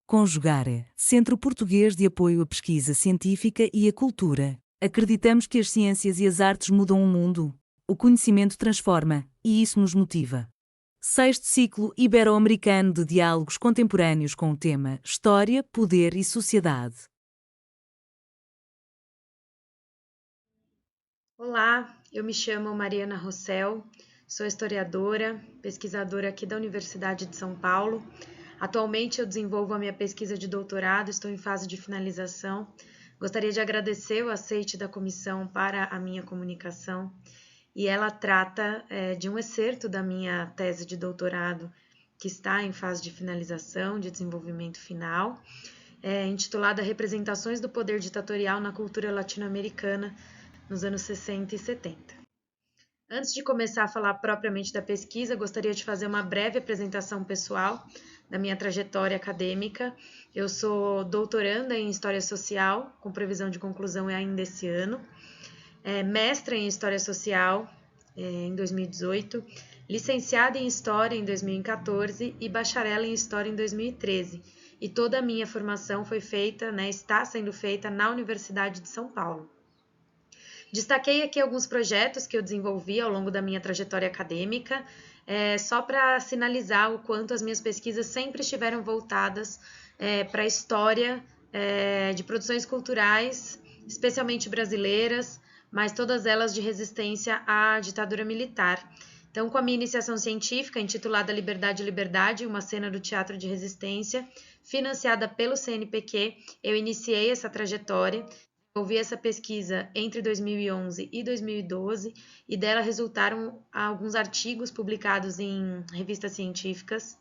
Conjugare, Centro Português de Apoio à Pesquisa Científica e à Cultura. Acreditamos que as ciências e as artes mudam o mundo. O conhecimento transforma, e isso nos motiva. Sexto ciclo ibero-americano de diálogos contemporâneos com o tema História, Poder e Sociedade. Olá, eu me chamo Mariana Rossel, sou historiadora, pesquisadora aqui da Universidade de São Paulo. Atualmente eu desenvolvo a minha pesquisa de doutorado, estou em fase de finalização. Gostaria de agradecer o aceite da comissão para a minha comunicação e ela trata de um excerto da minha tese de doutorado que está em fase de finalização, de desenvolvimento final, intitulada Representações do Poder Ditatorial na Cultura Latino-Americana nos anos 60 e 70. Antes de começar a falar propriamente da pesquisa, gostaria de fazer uma breve apresentação pessoal da minha trajetória acadêmica. Eu sou doutoranda em História Social, com previsão de conclusão ainda esse ano, mestra em História Social em 2018, licenciada em História em 2014 e bacharel em História em 2013. E toda a minha formação foi feita, está sendo feita na Universidade de São Paulo. Destaquei aqui alguns projetos que eu desenvolvi ao longo da minha trajetória acadêmica, só para sinalizar o quanto as minhas pesquisas sempre estiveram voltadas para a história de produções culturais, especialmente brasileiras, mas todas elas de resistência à ditadura militar. Então, com a minha iniciação científica, intitulada Liberdade, Liberdade, uma cena do teatro de resistência, financiada pelo CNPq, eu iniciei essa trajetória. Desenvolvi essa pesquisa entre 2011 e 2012 e dela resultaram alguns artigos publicados em revistas científicas.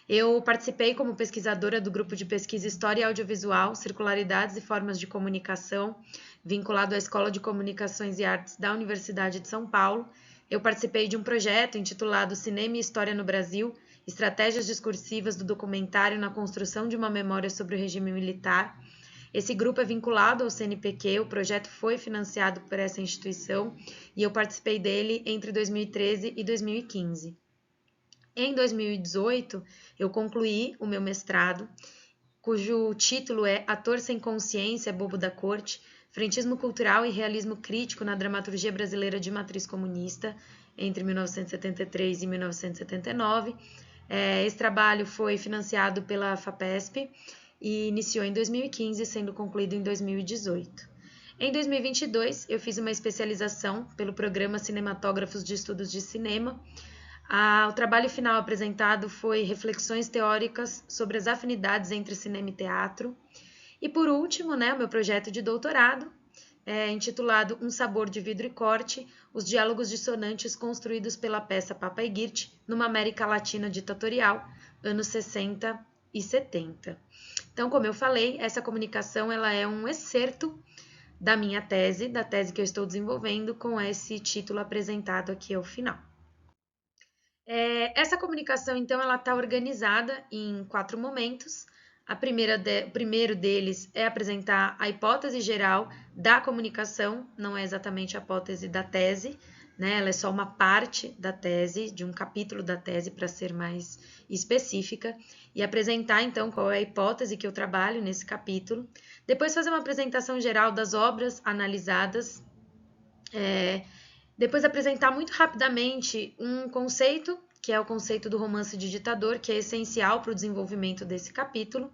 Eu participei como pesquisadora do grupo de pesquisa História Audiovisual, Circularidades e Formas de Comunicação, vinculado à Escola de Comunicações e Artes da Universidade de São Paulo. Eu participei de um projeto intitulado Cinema e História no Brasil, Estratégias Discursivas do Documentário na Construção de uma Memória sobre o Regime Militar. Esse grupo é vinculado ao CNPq, o projeto foi financiado por essa instituição e eu participei dele entre 2013 e 2015. Em 2018, eu concluí o meu mestrado, cujo título é Ator sem Consciência, Bobo da Corte, Frentismo Cultural e Realismo Crítico na Dramaturgia Brasileira de Matriz Comunista, entre 1973 e 1979. Esse trabalho foi financiado pela FAPESP, e iniciou em 2015, sendo concluído em 2018. Em 2022, eu fiz uma especialização pelo programa Cinematógrafos de Estudos de Cinema. O trabalho final apresentado foi reflexões teóricas sobre as afinidades entre cinema e teatro. E por último, o meu projeto de doutorado, intitulado Um Sabor de Vidro e Corte, os diálogos dissonantes construídos pela peça Papa e Girte numa América Latina ditatorial, anos 60 e 70. Então, como eu falei, essa comunicação ela é um excerto da minha tese, da tese que eu estou desenvolvendo, com esse título apresentado aqui ao final. Essa comunicação, então, ela está organizada em 4 momentos. O primeiro deles é apresentar a hipótese geral da comunicação, não é exatamente a hipótese da tese, ela é só uma parte da tese, de um capítulo da tese, para ser mais específica, e apresentar, então, qual é a hipótese que eu trabalho nesse capítulo. Depois fazer uma apresentação geral das obras analisadas. Depois apresentar muito rapidamente um conceito, que é o conceito do romance de ditador, que é essencial para o desenvolvimento desse capítulo.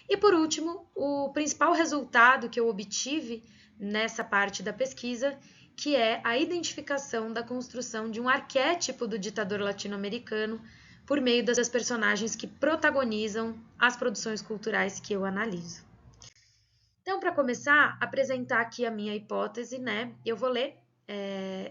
E, por último, o principal resultado que eu obtive nessa parte da pesquisa, que é a identificação da construção de um arquétipo do ditador latino-americano por meio das personagens que protagonizam as produções culturais que eu analiso. Então, para começar, apresentar aqui a minha hipótese, eu vou ler.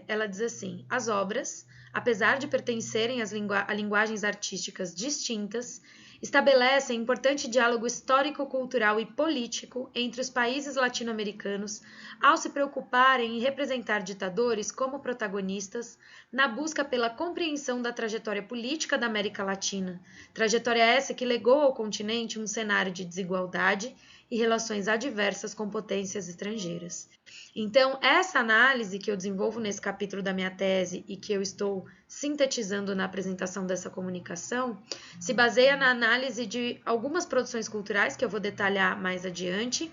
Ela diz assim: as obras, apesar de pertencerem a linguagens artísticas distintas, estabelecem importante diálogo histórico-cultural e político entre os países latino-americanos ao se preocuparem em representar ditadores como protagonistas na busca pela compreensão da trajetória política da América Latina, trajetória essa que legou ao continente um cenário de desigualdade e relações adversas com potências estrangeiras. Então, essa análise que eu desenvolvo nesse capítulo da minha tese e que eu estou sintetizando na apresentação dessa comunicação, se baseia na análise análise de algumas produções culturais, que eu vou detalhar mais adiante.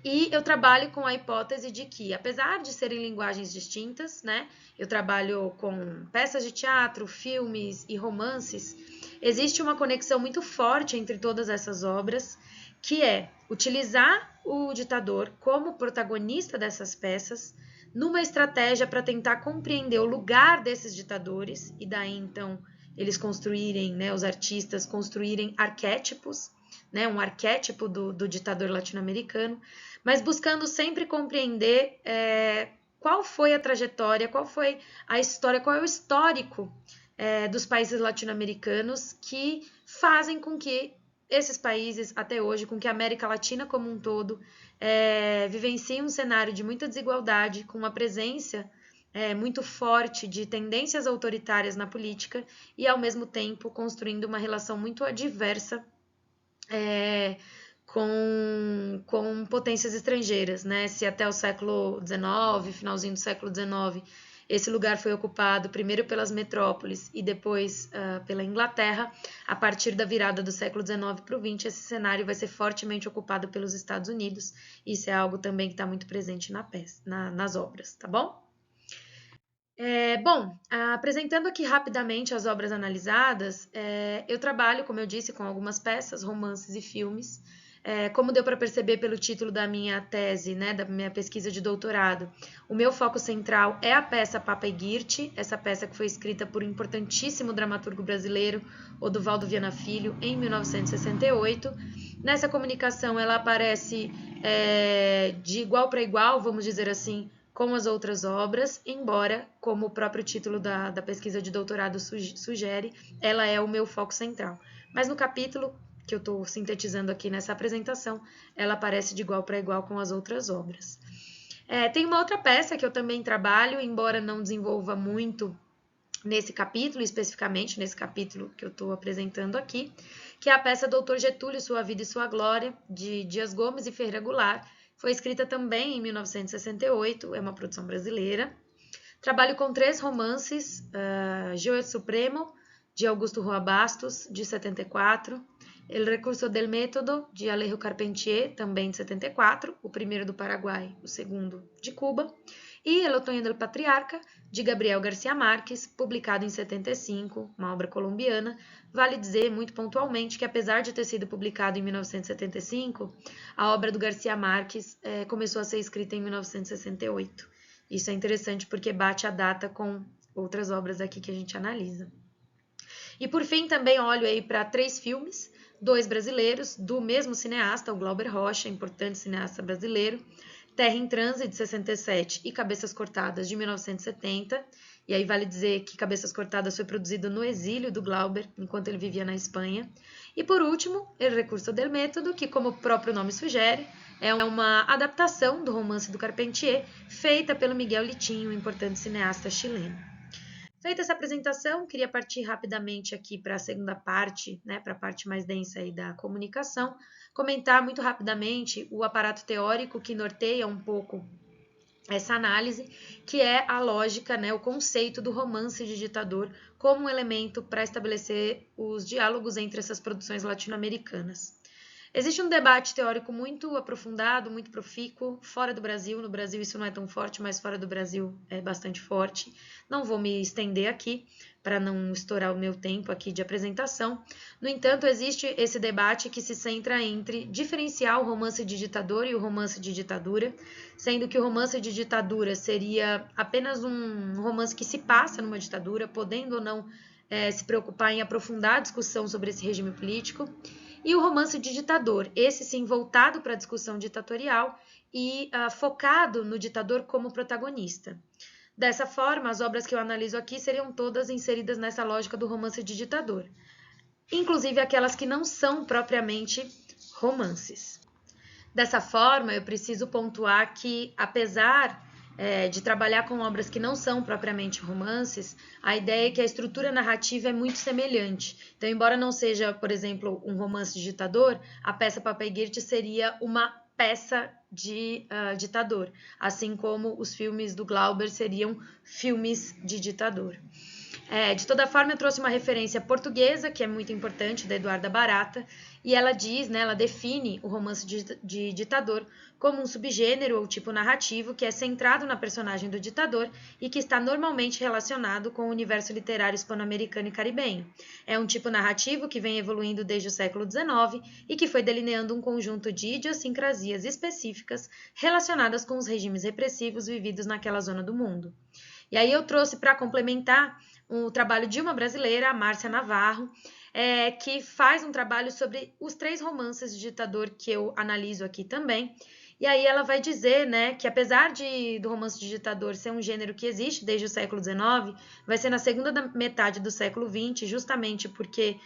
E eu trabalho com a hipótese de que, apesar de serem linguagens distintas, né, eu trabalho com peças de teatro, filmes e romances, existe uma conexão muito forte entre todas essas obras, que é utilizar o ditador como protagonista dessas peças, numa estratégia para tentar compreender o lugar desses ditadores, e daí então eles construírem, né, os artistas construírem arquétipos, né, um arquétipo do ditador latino-americano, mas buscando sempre compreender qual foi a trajetória, qual foi a história, qual é o histórico dos países latino-americanos que fazem com que esses países, até hoje, com que a América Latina como um todo, vivenciem um cenário de muita desigualdade, com uma presença muito forte de tendências autoritárias na política e, ao mesmo tempo, construindo uma relação muito adversa com potências estrangeiras, né? Se até o século XIX, finalzinho do século XIX, esse lugar foi ocupado primeiro pelas metrópoles e depois pela Inglaterra, a partir da virada do século XIX para o XX, esse cenário vai ser fortemente ocupado pelos Estados Unidos. Isso é algo também que está muito presente nas obras, tá bom? Bom, apresentando aqui rapidamente as obras analisadas, eu trabalho, como eu disse, com algumas peças, romances e filmes. Como deu para perceber pelo título da minha tese, né, da minha pesquisa de doutorado, o meu foco central é a peça Papa e Girte, essa peça que foi escrita por um importantíssimo dramaturgo brasileiro, Oduvaldo Viana Filho, em 1968. Nessa comunicação, ela aparece de igual para igual, vamos dizer assim, com as outras obras, embora, como o próprio título da pesquisa de doutorado sugere, ela é o meu foco central. Mas no capítulo que eu estou sintetizando aqui nessa apresentação, ela aparece de igual para igual com as outras obras. Tem uma outra peça que eu também trabalho, embora não desenvolva muito nesse capítulo, especificamente nesse capítulo que eu estou apresentando aqui, que é a peça Doutor Getúlio, Sua Vida e Sua Glória, de Dias Gomes e Ferreira Goulart. Foi escrita também em 1968, é uma produção brasileira. Trabalho com 3 romances, Joio Supremo, de Augusto Roa Bastos, de 74, El Recurso del Método, de Alejo Carpentier, também de 74, o primeiro do Paraguai, o segundo de Cuba, e El Otoño del Patriarca, de Gabriel Garcia Marques, publicado em 75, uma obra colombiana. Vale dizer, muito pontualmente, que apesar de ter sido publicado em 1975, a obra do Garcia Marques começou a ser escrita em 1968. Isso é interessante porque bate a data com outras obras aqui que a gente analisa. E por fim, também olho aí para 3 filmes, 2 brasileiros, do mesmo cineasta, o Glauber Rocha, importante cineasta brasileiro, Terra em Transe, de 67, e Cabeças Cortadas, de 1970. E aí vale dizer que Cabeças Cortadas foi produzido no exílio do Glauber, enquanto ele vivia na Espanha. E por último, El Recurso del Método, que, como o próprio nome sugere, é uma adaptação do romance do Carpentier, feita pelo Miguel Litinho, um importante cineasta chileno. Feita essa apresentação, queria partir rapidamente aqui para a segunda parte, né, para a parte mais densa aí da comunicação, comentar muito rapidamente o aparato teórico que norteia um pouco essa análise, que é a lógica, né, o conceito do romance de ditador como um elemento para estabelecer os diálogos entre essas produções latino-americanas. Existe um debate teórico muito aprofundado, muito profícuo, fora do Brasil. No Brasil isso não é tão forte, mas fora do Brasil é bastante forte. Não vou me estender aqui para não estourar o meu tempo aqui de apresentação. No entanto, existe esse debate que se centra entre diferenciar o romance de ditador e o romance de ditadura, sendo que o romance de ditadura seria apenas um romance que se passa numa ditadura, podendo ou não se preocupar em aprofundar a discussão sobre esse regime político. E o romance de ditador, esse sim voltado para a discussão ditatorial e focado no ditador como protagonista. Dessa forma, as obras que eu analiso aqui seriam todas inseridas nessa lógica do romance de ditador, inclusive aquelas que não são propriamente romances. Dessa forma, eu preciso pontuar que, apesar de trabalhar com obras que não são propriamente romances, a ideia é que a estrutura narrativa é muito semelhante. Então, embora não seja, por exemplo, um romance de ditador, a peça Papa e Girte seria uma peça de ditador, assim como os filmes do Glauber seriam filmes de ditador. De toda forma, eu trouxe uma referência portuguesa, que é muito importante, da Eduarda Barata, e ela diz, né, ela define o romance de ditador como um subgênero ou tipo narrativo que é centrado na personagem do ditador e que está normalmente relacionado com o universo literário hispano-americano e caribenho. É um tipo narrativo que vem evoluindo desde o século XIX e que foi delineando um conjunto de idiosincrasias específicas relacionadas com os regimes repressivos vividos naquela zona do mundo. E aí eu trouxe para complementar o trabalho de uma brasileira, a Márcia Navarro, que faz um trabalho sobre os 3 romances de ditador que eu analiso aqui também. E aí ela vai dizer, né, que apesar do romance de ditador ser um gênero que existe desde o século XIX, vai ser na segunda metade do século XX, justamente porque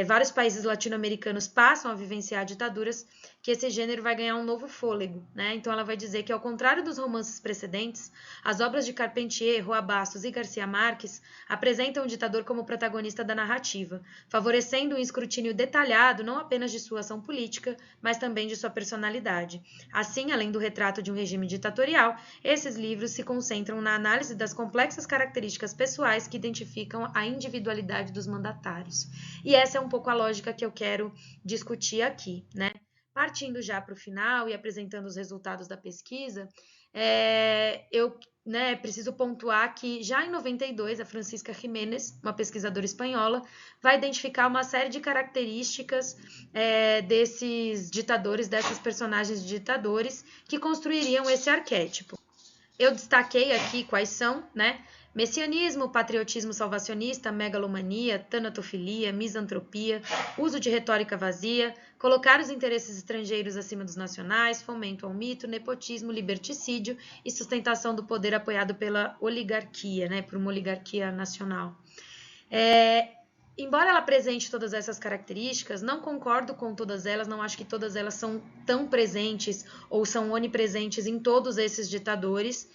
vários países latino-americanos passam a vivenciar ditaduras, que esse gênero vai ganhar um novo fôlego, né? Então ela vai dizer que, ao contrário dos romances precedentes, as obras de Carpentier, Roa Bastos e Garcia Marques apresentam o ditador como protagonista da narrativa, favorecendo um escrutínio detalhado não apenas de sua ação política, mas também de sua personalidade. Assim, além do retrato de um regime ditatorial, esses livros se concentram na análise das complexas características pessoais que identificam a individualidade dos mandatários. E essa é um pouco a lógica que eu quero discutir aqui, né? Partindo já para o final e apresentando os resultados da pesquisa, eu preciso pontuar que já em 92, a Francisca Jiménez, uma pesquisadora espanhola, vai identificar uma série de características desses ditadores, dessas personagens de ditadores, que construiriam esse arquétipo. Eu destaquei aqui quais são, né? Messianismo, patriotismo salvacionista, megalomania, tanatofilia, misantropia, uso de retórica vazia, colocar os interesses estrangeiros acima dos nacionais, fomento ao mito, nepotismo, liberticídio e sustentação do poder apoiado pela oligarquia, né? Por uma oligarquia nacional. Embora ela apresente todas essas características, não concordo com todas elas, não acho que todas elas são tão presentes ou são onipresentes em todos esses ditadores,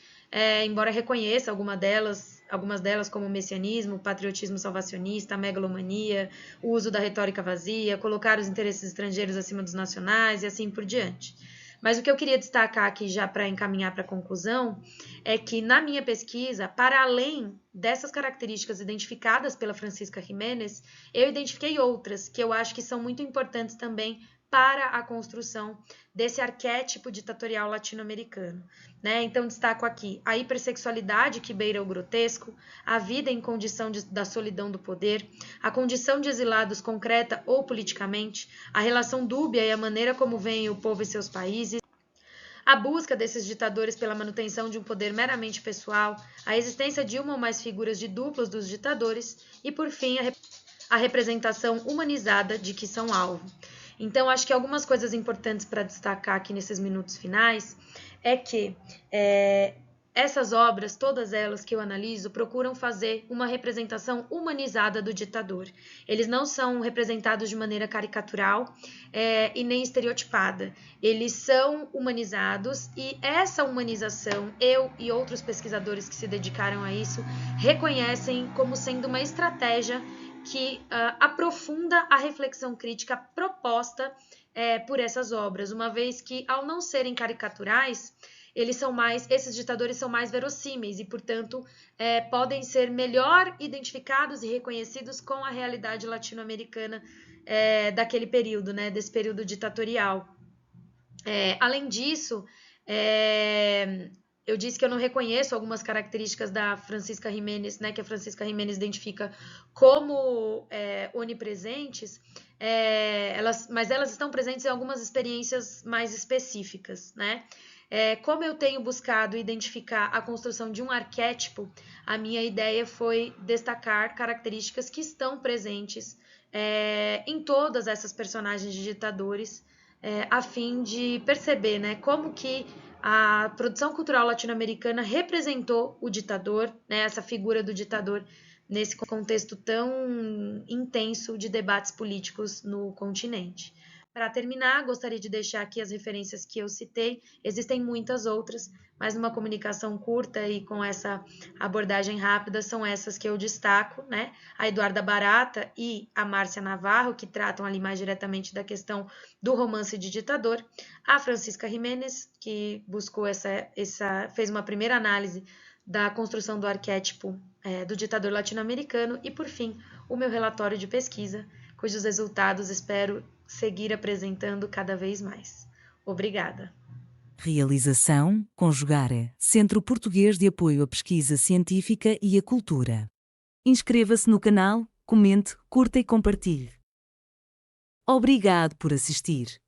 embora reconheça algumas delas como o messianismo, patriotismo salvacionista, a megalomania, o uso da retórica vazia, colocar os interesses estrangeiros acima dos nacionais e assim por diante. Mas o que eu queria destacar aqui já para encaminhar para a conclusão é que na minha pesquisa, para além dessas características identificadas pela Francisca Jiménez, eu identifiquei outras que eu acho que são muito importantes também para a construção desse arquétipo ditatorial latino-americano, né? Então destaco aqui a hipersexualidade que beira o grotesco, a vida em condição da solidão do poder, a condição de exilados concreta ou politicamente, a relação dúbia e a maneira como veem o povo e seus países, a busca desses ditadores pela manutenção de um poder meramente pessoal, a existência de uma ou mais figuras de duplos dos ditadores e, por fim, a representação humanizada de que são alvo. Então, acho que algumas coisas importantes para destacar aqui nesses minutos finais é que essas obras, todas elas que eu analiso, procuram fazer uma representação humanizada do ditador. Eles não são representados de maneira caricatural e nem estereotipada. Eles são humanizados e essa humanização, eu e outros pesquisadores que se dedicaram a isso, reconhecem como sendo uma estratégia que aprofunda a reflexão crítica proposta por essas obras, uma vez que, ao não serem caricaturais, esses ditadores são mais verossímeis e, portanto, podem ser melhor identificados e reconhecidos com a realidade latino-americana daquele período, né, desse período ditatorial. Além disso, eu disse que eu não reconheço algumas características da Francisca Jiménez, né, que a Francisca Jiménez identifica como onipresentes, mas elas estão presentes em algumas experiências mais específicas, né? Como eu tenho buscado identificar a construção de um arquétipo, a minha ideia foi destacar características que estão presentes em todas essas personagens de ditadores, a fim de perceber, né, como que a produção cultural latino-americana representou o ditador, né, essa figura do ditador, nesse contexto tão intenso de debates políticos no continente. Para terminar, gostaria de deixar aqui as referências que eu citei, existem muitas outras, mas numa comunicação curta e com essa abordagem rápida, são essas que eu destaco, né? A Eduarda Barata e a Márcia Navarro, que tratam ali mais diretamente da questão do romance de ditador, a Francisca Jiménez, que buscou fez uma primeira análise da construção do arquétipo do ditador latino-americano e, por fim, o meu relatório de pesquisa, cujos resultados espero seguir apresentando cada vez mais. Obrigada. Realização, Conjugare, Centro Português de Apoio à Pesquisa Científica e à Cultura. Inscreva-se no canal, comente, curta e compartilhe. Obrigado por assistir.